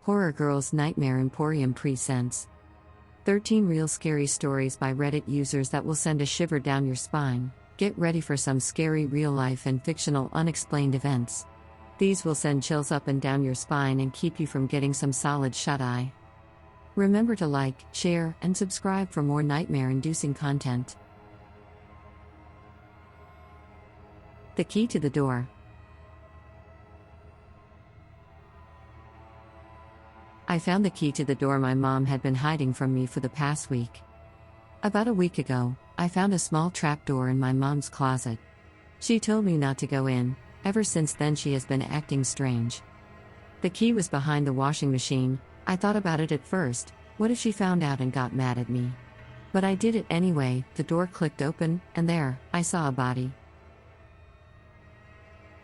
Horror Girls Nightmare Emporium presents 13 real scary stories by Reddit users that will send a shiver down your spine. Get ready for some scary real-life and fictional unexplained events. These will send chills up and down your spine and keep you from getting some solid shut-eye. Remember to like, share, and subscribe for more nightmare-inducing content. The key to the door. I found the key to the door my mom had been hiding from me for the past week. About a week ago, I found a small trapdoor in my mom's closet. She told me not to go in. Ever since then she has been acting strange. The key was behind the washing machine. I thought about it at first. What if she found out and got mad at me? But I did it anyway. The door clicked open, and there, I saw a body.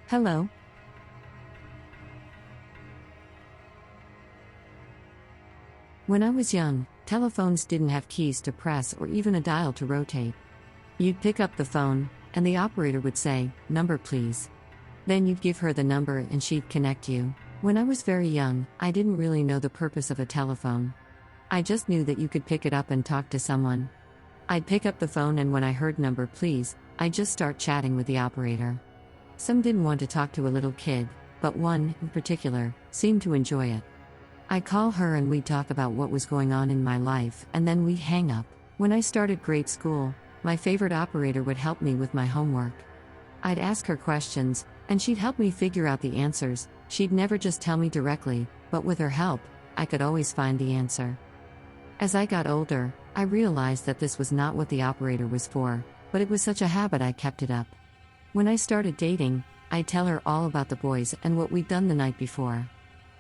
Hello? When I was young, telephones didn't have keys to press or even a dial to rotate. You'd pick up the phone, and the operator would say, "Number please." Then you'd give her the number and she'd connect you. When I was very young, I didn't really know the purpose of a telephone. I just knew that you could pick it up and talk to someone. I'd pick up the phone, and when I heard "number please," I'd just start chatting with the operator. Some didn't want to talk to a little kid, but one, in particular, seemed to enjoy it. I'd call her and we'd talk about what was going on in my life, and then we'd hang up. When I started grade school, my favorite operator would help me with my homework. I'd ask her questions, and she'd help me figure out the answers. She'd never just tell me directly, but with her help, I could always find the answer. As I got older, I realized that this was not what the operator was for, but it was such a habit I kept it up. When I started dating, I'd tell her all about the boys and what we'd done the night before.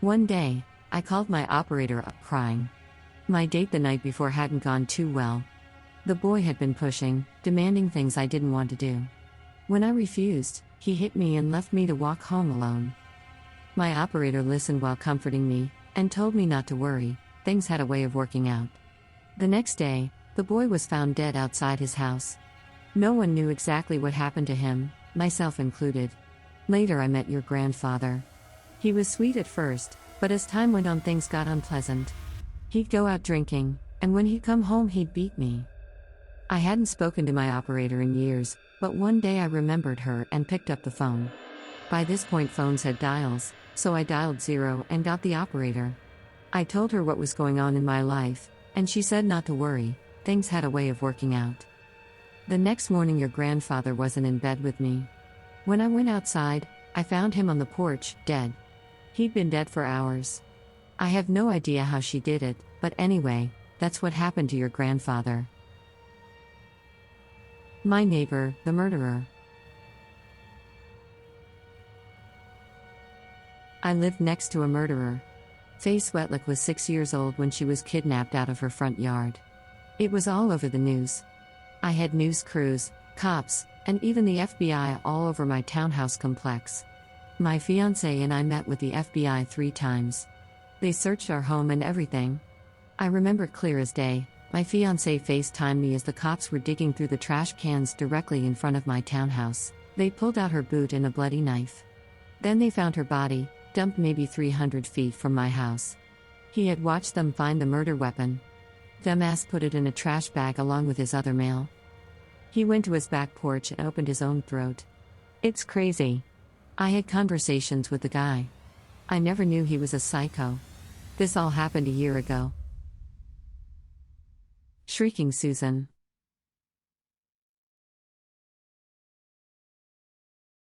One day, I called my operator up crying. My date the night before hadn't gone too well. The boy had been pushing, demanding things I didn't want to do. When I refused, he hit me and left me to walk home alone. My operator listened while comforting me, and told me not to worry. Things had a way of working out. The next day, the boy was found dead outside his house. No one knew exactly what happened to him, myself included. Later I met your grandfather. He was sweet at first, but as time went on things got unpleasant. He'd go out drinking, and when he'd come home he'd beat me. I hadn't spoken to my operator in years, but one day I remembered her and picked up the phone. By this point phones had dials, so I dialed 0 and got the operator. I told her what was going on in my life, and she said not to worry, things had a way of working out. The next morning your grandfather wasn't in bed with me. When I went outside, I found him on the porch, dead. He'd been dead for hours. I have no idea how she did it, but anyway, that's what happened to your grandfather. My neighbor, the murderer. I lived next to a murderer. Faye Sweatlick was 6 years old when she was kidnapped out of her front yard. It was all over the news. I had news crews, cops, and even the FBI all over my townhouse complex. My fiancé and I met with the FBI 3 times. They searched our home and everything. I remember clear as day, my fiancé FaceTimed me as the cops were digging through the trash cans directly in front of my townhouse. They pulled out her boot and a bloody knife. Then they found her body, dumped maybe 300 feet from my house. He had watched them find the murder weapon. Dumbass put it in a trash bag along with his other mail. He went to his back porch and opened his own throat. It's crazy. I had conversations with the guy. I never knew he was a psycho. This all happened a year ago. Shrieking Susan.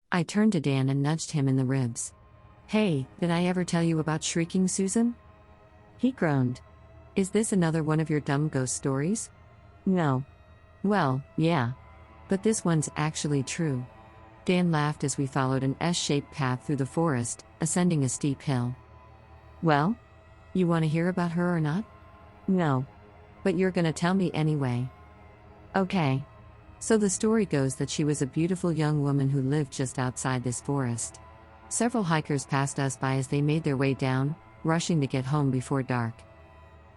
I turned to Dan and nudged him in the ribs. "Hey, did I ever tell you about Shrieking Susan?" He groaned. "Is this another one of your dumb ghost stories?" "No." "Well, yeah. But this one's actually true." Dan laughed as we followed an S-shaped path through the forest, ascending a steep hill. "Well? You want to hear about her or not?" "No. But you're gonna tell me anyway." "Okay." So the story goes that she was a beautiful young woman who lived just outside this forest. Several hikers passed us by as they made their way down, rushing to get home before dark.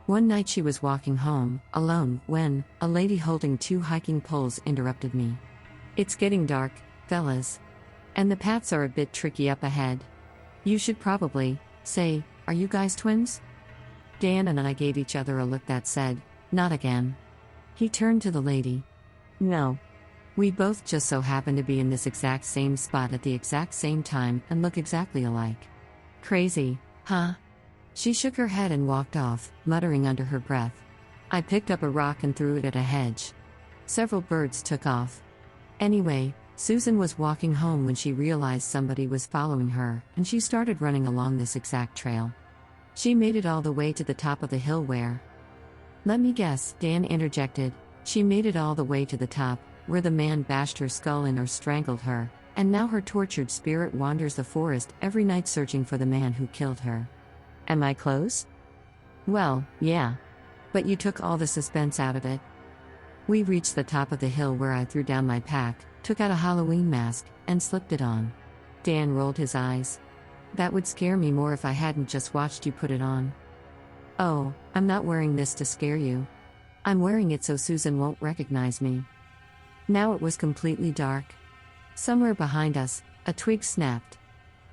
One night she was walking home, alone, when a lady holding 2 hiking poles interrupted me. "It's getting dark, fellas. And the paths are a bit tricky up ahead. You should probably say Are you guys twins? Dan and I gave each other a look that said, not again. He turned to the lady. No. We both just so happen to be in this exact same spot at the exact same time and look exactly alike. Crazy, huh? She shook her head and walked off, muttering under her breath. I picked up a rock and threw it at a hedge. Several birds took off. Anyway, Susan was walking home when she realized somebody was following her, and she started running along this exact trail. She made it all the way to the top of the hill where... Let me guess, Dan interjected. She made it all the way to the top, where the man bashed her skull in or strangled her, and now her tortured spirit wanders the forest every night searching for the man who killed her. Am I close? Well, yeah. But you took all the suspense out of it. We reached the top of the hill where I threw down my pack, took out a Halloween mask, and slipped it on. Dan rolled his eyes. That would scare me more if I hadn't just watched you put it on. Oh, I'm not wearing this to scare you. I'm wearing it so Susan won't recognize me. Now it was completely dark. Somewhere behind us, a twig snapped.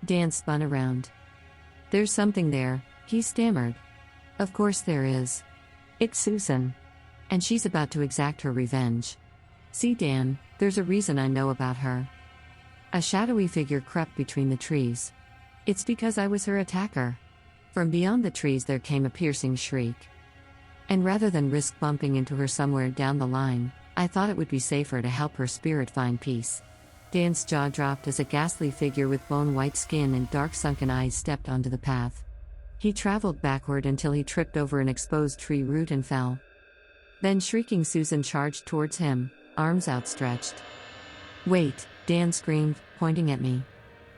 Dan spun around. There's something there, he stammered. Of course there is. It's Susan. And she's about to exact her revenge. See, Dan, there's a reason I know about her. A shadowy figure crept between the trees. It's because I was her attacker. From beyond the trees there came a piercing shriek. And rather than risk bumping into her somewhere down the line, I thought it would be safer to help her spirit find peace. Dan's jaw dropped as a ghastly figure with bone-white skin and dark sunken eyes stepped onto the path. He traveled backward until he tripped over an exposed tree root and fell. Then shrieking Susan charged towards him, arms outstretched. Wait, Dan screamed, pointing at me.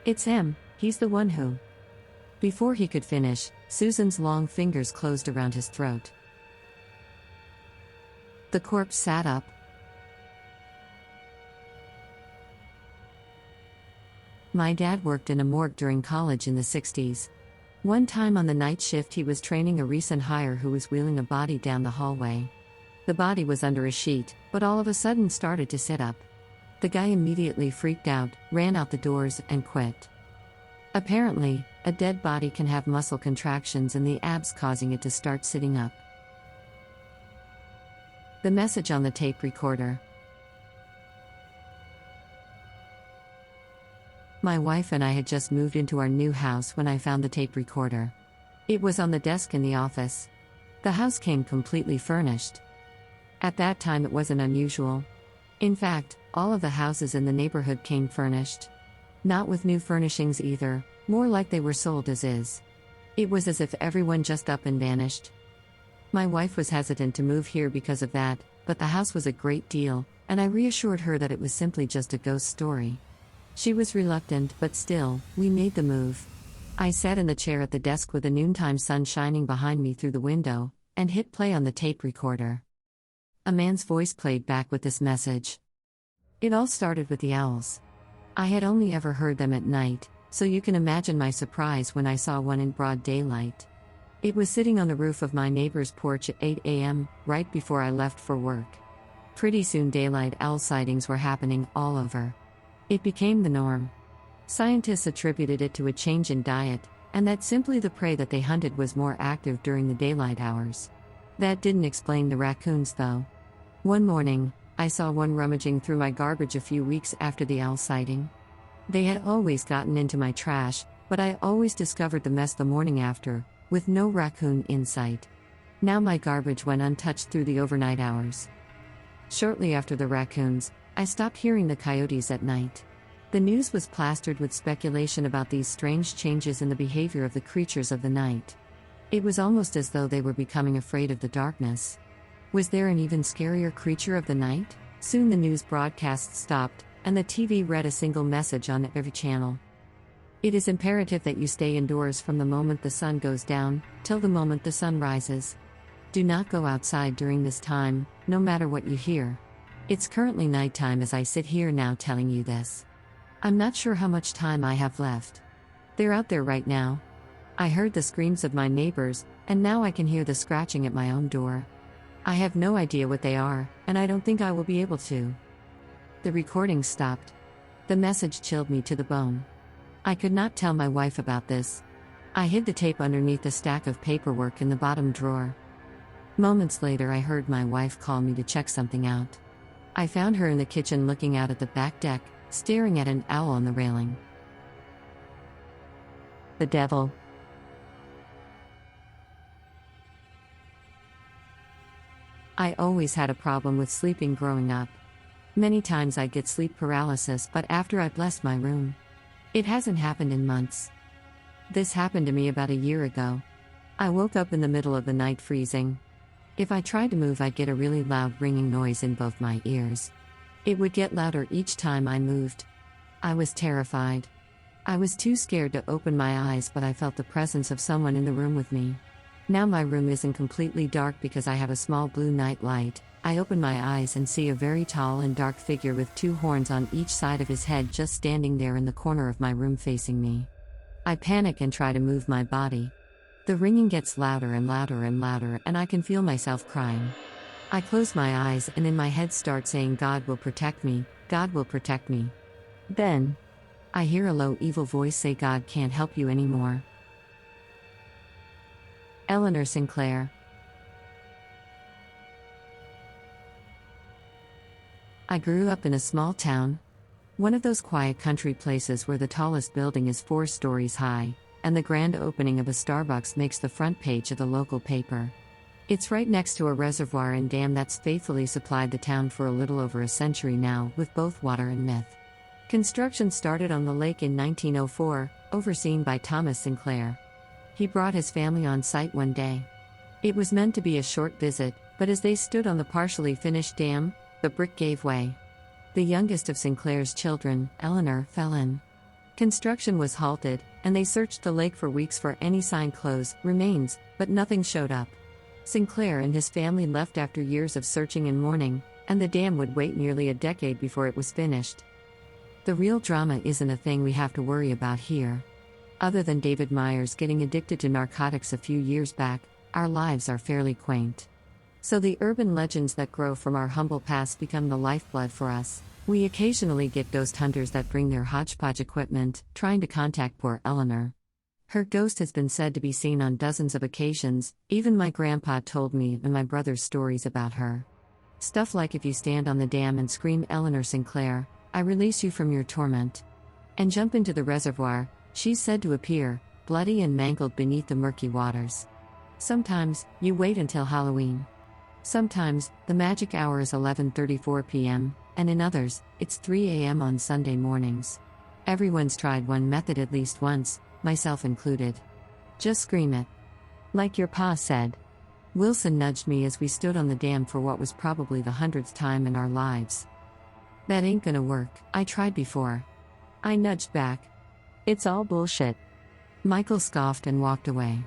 It's him, he's the one who... Before he could finish, Susan's long fingers closed around his throat. The corpse sat up. My dad worked in a morgue during college in the 60s. One time on the night shift he was training a recent hire who was wheeling a body down the hallway. The body was under a sheet, but all of a sudden started to sit up. The guy immediately freaked out, ran out the doors, and quit. Apparently, a dead body can have muscle contractions in the abs causing it to start sitting up. The message on the tape recorder. My wife and I had just moved into our new house when I found the tape recorder. It was on the desk in the office. The house came completely furnished. At that time it wasn't unusual. In fact, all of the houses in the neighborhood came furnished. Not with new furnishings either, more like they were sold as is. It was as if everyone just up and vanished. My wife was hesitant to move here because of that, but the house was a great deal, and I reassured her that it was simply just a ghost story. She was reluctant, but still, we made the move. I sat in the chair at the desk with the noontime sun shining behind me through the window, and hit play on the tape recorder. A man's voice played back with this message. It all started with the owls. I had only ever heard them at night, so you can imagine my surprise when I saw one in broad daylight. It was sitting on the roof of my neighbor's porch at 8 a.m., right before I left for work. Pretty soon daylight owl sightings were happening all over. It became the norm. Scientists attributed it to a change in diet, and that simply the prey that they hunted was more active during the daylight hours. That didn't explain the raccoons though. One morning, I saw one rummaging through my garbage a few weeks after the owl sighting. They had always gotten into my trash, but I always discovered the mess the morning after, with no raccoon in sight. Now my garbage went untouched through the overnight hours. Shortly after the raccoons, I stopped hearing the coyotes at night. The news was plastered with speculation about these strange changes in the behavior of the creatures of the night. It was almost as though they were becoming afraid of the darkness. Was there an even scarier creature of the night? Soon the news broadcast stopped, and the TV read a single message on every channel. It is imperative that you stay indoors from the moment the sun goes down, till the moment the sun rises. Do not go outside during this time, no matter what you hear. It's currently nighttime as I sit here now telling you this. I'm not sure how much time I have left. They're out there right now. I heard the screams of my neighbors, and now I can hear the scratching at my own door. I have no idea what they are, and I don't think I will be able to. The recording stopped. The message chilled me to the bone. I could not tell my wife about this. I hid the tape underneath a stack of paperwork in the bottom drawer. Moments later, I heard my wife call me to check something out. I found her in the kitchen looking out at the back deck, staring at an owl on the railing. The devil. I always had a problem with sleeping growing up. Many times I'd get sleep paralysis, but after I blessed my room. It hasn't happened in months. This happened to me about a year ago. I woke up in the middle of the night freezing. If I tried to move, I'd get a really loud ringing noise in both my ears. It would get louder each time I moved. I was terrified. I was too scared to open my eyes, but I felt the presence of someone in the room with me. Now my room isn't completely dark because I have a small blue night light. I open my eyes and see a very tall and dark figure with two horns on each side of his head just standing there in the corner of my room facing me. I panic and try to move my body. The ringing gets louder and louder and louder, and I can feel myself crying. I close my eyes and in my head start saying, "God will protect me, God will protect me." Then, I hear a low evil voice say, "God can't help you anymore." Eleanor Sinclair. I grew up in a small town. One of those quiet country places where the tallest building is 4 stories high, and the grand opening of a Starbucks makes the front page of the local paper. It's right next to a reservoir and dam that's faithfully supplied the town for a little over a century now, with both water and myth. Construction started on the lake in 1904, overseen by Thomas Sinclair. He brought his family on site one day. It was meant to be a short visit, but as they stood on the partially finished dam, the brick gave way. The youngest of Sinclair's children, Eleanor, fell in. Construction was halted, and they searched the lake for weeks for any sign closed remains, but nothing showed up. Sinclair and his family left after years of searching and mourning, and the dam would wait nearly a decade before it was finished. The real drama isn't a thing we have to worry about here. Other than David Myers getting addicted to narcotics a few years back, our lives are fairly quaint. So the urban legends that grow from our humble past become the lifeblood for us. We occasionally get ghost hunters that bring their hodgepodge equipment, trying to contact poor Eleanor. Her ghost has been said to be seen on dozens of occasions. Even my grandpa told me and my brother's stories about her. Stuff like, "If you stand on the dam and scream 'Eleanor Sinclair, I release you from your torment,' and jump into the reservoir, she's said to appear, bloody and mangled beneath the murky waters." Sometimes, you wait until Halloween. Sometimes, the magic hour is 11:34 p.m., and in others, it's 3 a.m. on Sunday mornings. Everyone's tried one method at least once, myself included. Just scream it. Like your pa said. Wilson nudged me as we stood on the dam for what was probably the 100th time in our lives. "That ain't gonna work, I tried before." I nudged back. "It's all bullshit." Michael scoffed and walked away.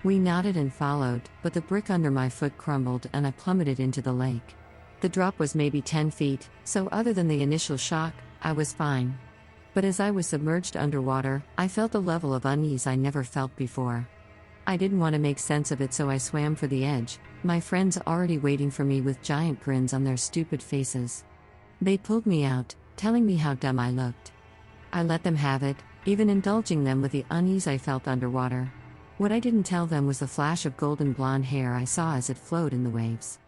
We nodded and followed, but the brick under my foot crumbled and I plummeted into the lake. The drop was maybe 10 feet, so other than the initial shock, I was fine. But as I was submerged underwater, I felt a level of unease I never felt before. I didn't want to make sense of it, so I swam for the edge, my friends already waiting for me with giant grins on their stupid faces. They pulled me out, telling me how dumb I looked. I let them have it, even indulging them with the unease I felt underwater. What I didn't tell them was the flash of golden blonde hair I saw as it flowed in the waves.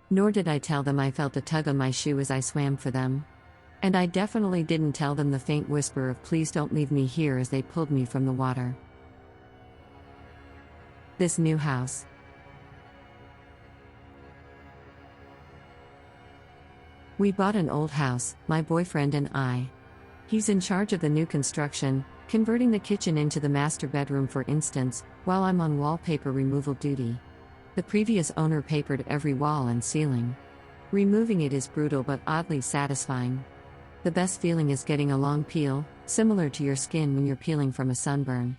Nor did I tell them I felt a tug on my shoe as I swam for them. And I definitely didn't tell them the faint whisper of "please don't leave me here" as they pulled me from the water. This new house. We bought an old house, my boyfriend and I. He's in charge of the new construction, converting the kitchen into the master bedroom for instance, while I'm on wallpaper removal duty. The previous owner papered every wall and ceiling. Removing it is brutal but oddly satisfying. The best feeling is getting a long peel, similar to your skin when you're peeling from a sunburn.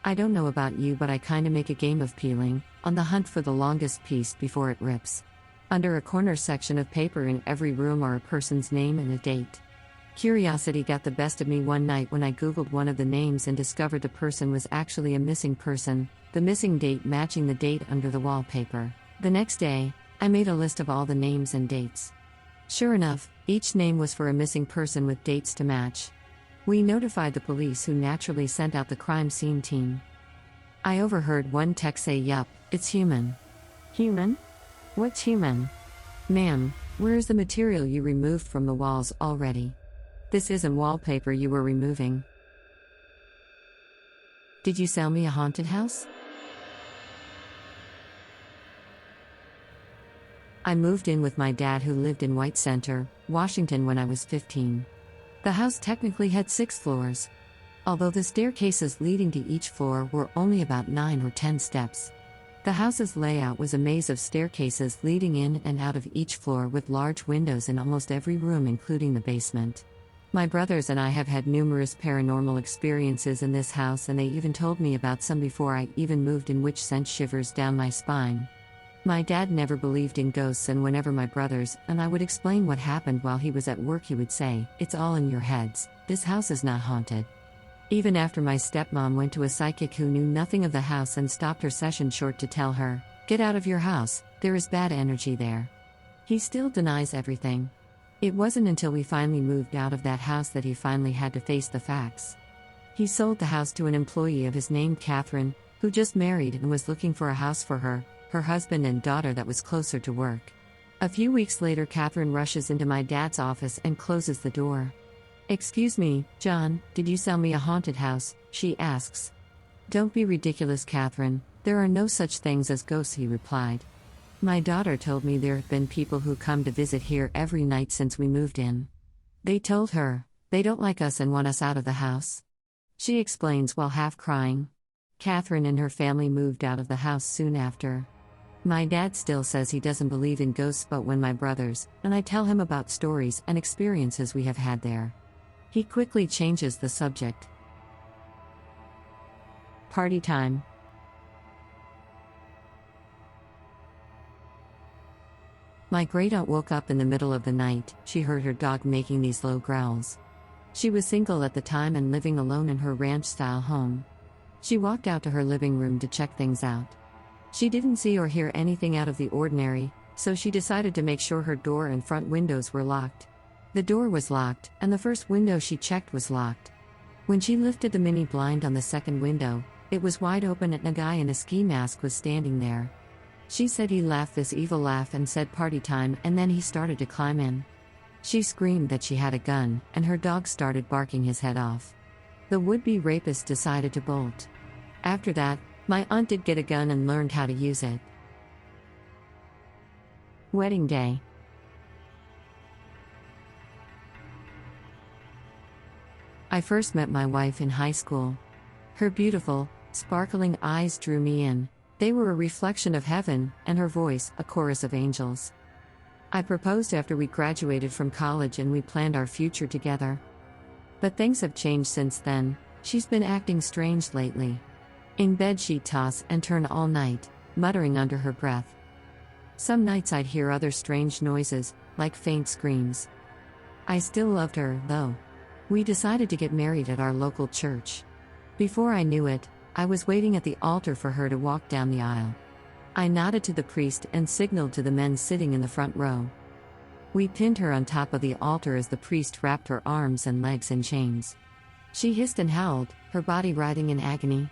I don't know about you, but I kinda make a game of peeling, on the hunt for the longest piece before it rips. Under a corner section of paper in every room are a person's name and a date. Curiosity got the best of me one night when I googled one of the names and discovered the person was actually a missing person, the missing date matching the date under the wallpaper. The next day, I made a list of all the names and dates. Sure enough, each name was for a missing person with dates to match. We notified the police, who naturally sent out the crime scene team. I overheard one tech say, "Yup, it's human." Human? What's human? Ma'am, where is the material you removed from the walls already? This isn't wallpaper you were removing. Did you sell me a haunted house? I moved in with my dad, who lived in White Center, Washington, when I was 15. The house technically had 6 floors, although the staircases leading to each floor were only about 9 or 10 steps. The house's layout was a maze of staircases leading in and out of each floor, with large windows in almost every room, including the basement. My brothers and I have had numerous paranormal experiences in this house, and they even told me about some before I even moved in, which sent shivers down my spine. My dad never believed in ghosts, and whenever my brothers and I would explain what happened while he was at work, he would say, "It's all in your heads, this house is not haunted." Even after my stepmom went to a psychic who knew nothing of the house and stopped her session short to tell her, "Get out of your house, there is bad energy there," he still denies everything. It wasn't until we finally moved out of that house that he finally had to face the facts. He sold the house to an employee of his named Catherine, who just married and was looking for a house for her husband and daughter that was closer to work. A few weeks later, Catherine rushes into my dad's office and closes the door. "Excuse me, John, did you sell me a haunted house?" she asks. "Don't be ridiculous, Catherine, there are no such things as ghosts," he replied. "My daughter told me there have been people who come to visit here every night since we moved in. They told her, they don't like us and want us out of the house," she explains while half crying. Catherine and her family moved out of the house soon after. My dad still says he doesn't believe in ghosts, but when my brothers and I tell him about stories and experiences we have had there, he quickly changes the subject. Party time. My great-aunt woke up in the middle of the night. She heard her dog making these low growls. She was single at the time and living alone in her ranch-style home. She walked out to her living room to check things out. She didn't see or hear anything out of the ordinary, so she decided to make sure her door and front windows were locked. The door was locked, and the first window she checked was locked. When she lifted the mini blind on the second window, it was wide open and a guy in a ski mask was standing there. She said he laughed this evil laugh and said, "Party time," and then he started to climb in. She screamed that she had a gun, and her dog started barking his head off. The would-be rapist decided to bolt. After that, my aunt did get a gun and learned how to use it. Wedding day. I first met my wife in high school. Her beautiful, sparkling eyes drew me in. They were a reflection of heaven, and her voice, a chorus of angels. I proposed after we graduated from college and we planned our future together. But things have changed since then. She's been acting strange lately. In bed she'd toss and turn all night, muttering under her breath. Some nights I'd hear other strange noises, like faint screams. I still loved her, though. We decided to get married at our local church. Before I knew it, I was waiting at the altar for her to walk down the aisle. I nodded to the priest and signaled to the men sitting in the front row. We pinned her on top of the altar as the priest wrapped her arms and legs in chains. She hissed and howled, her body writhing in agony.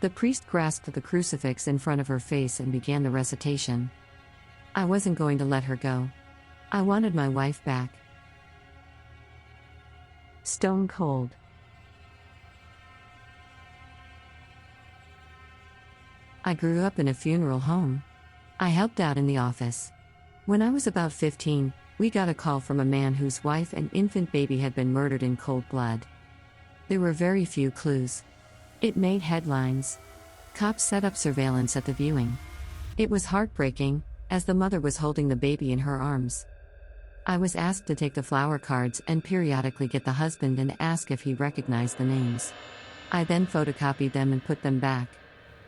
The priest grasped the crucifix in front of her face and began the recitation. I wasn't going to let her go. I wanted my wife back. Stone cold. I grew up in a funeral home. I helped out in the office. When I was about 15, we got a call from a man whose wife and infant baby had been murdered in cold blood. There were very few clues. It made headlines. Cops set up surveillance at the viewing. It was heartbreaking, as the mother was holding the baby in her arms. I was asked to take the flower cards and periodically get the husband and ask if he recognized the names. I then photocopied them and put them back.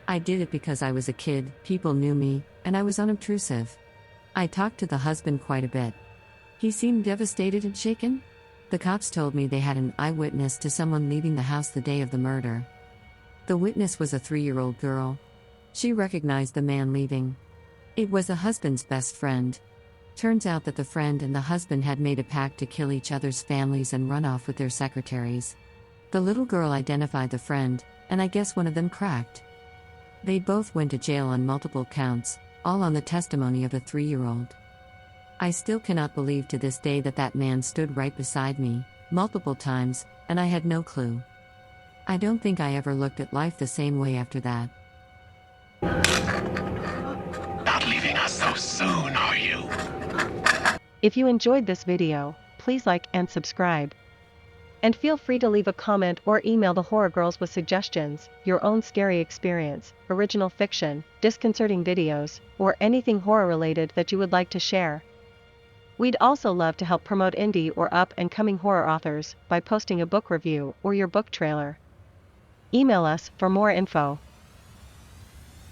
I did it because I was a kid, people knew me, and I was unobtrusive. I talked to the husband quite a bit. He seemed devastated and shaken. The cops told me they had an eyewitness to someone leaving the house the day of the murder. The witness was a 3-year-old girl. She recognized the man leaving. It was the husband's best friend. Turns out that the friend and the husband had made a pact to kill each other's families and run off with their secretaries. The little girl identified the friend, and I guess one of them cracked. They both went to jail on multiple counts, all on the testimony of a 3-year-old. I still cannot believe to this day that that man stood right beside me, multiple times, and I had no clue. I don't think I ever looked at life the same way after that. Not leaving us so soon, are you? If you enjoyed this video, please like and subscribe. And feel free to leave a comment or email the Horror Girls with suggestions, your own scary experience, original fiction, disconcerting videos, or anything horror related that you would like to share. We'd also love to help promote indie or up-and-coming horror authors by posting a book review or your book trailer. Email us for more info.